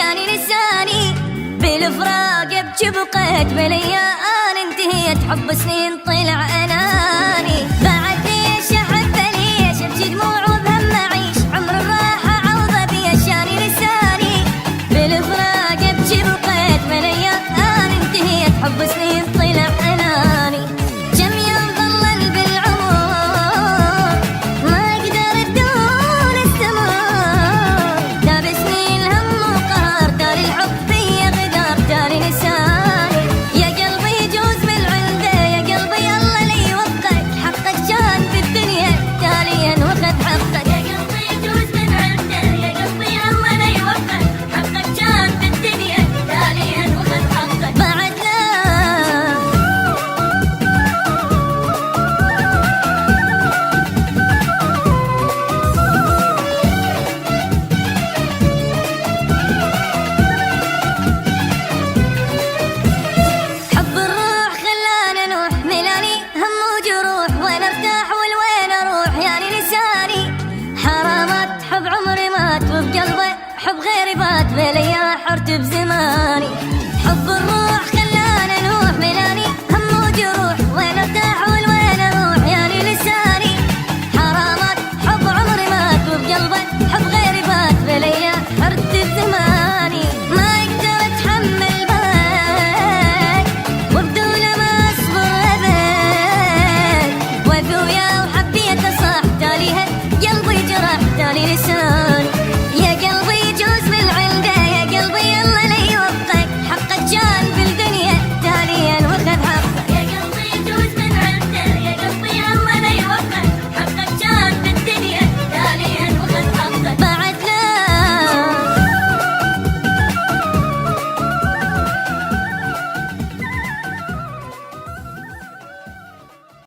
ياني لساني بالفراق ابكي بقيت بالايام انتهيت حب سنين طلع اناني بعد ليش احب ليش ابكي دموع وبهم اعيش عمر الراحه عوضه بيشاني لساني بالفراق ابكي بقيت بالايام انتهيت حب سنين طلع اناني كم يوم ظلل بالعمر ما اقدر بدون السمر داب سنين الهم وقهر دار الحب فيا غدار داري لساني يا قلبي يجوز من عنده يا قلبي الله لي يوفقك حقك كان في الدنيا تاليا وخذ حقك يا قلبي يجوز من عنده يا قلبي الله لي يوفقك حقك كان في الدنيا تاليا وخذ حقك بعد لا حب الروح خلانا نوح ملاني هم وجروح وين ارتاح والوين اروح يعني لساني حرامات حب عمري مات وبقلبي حب غيري بات بليا حرت بزماني حب الروح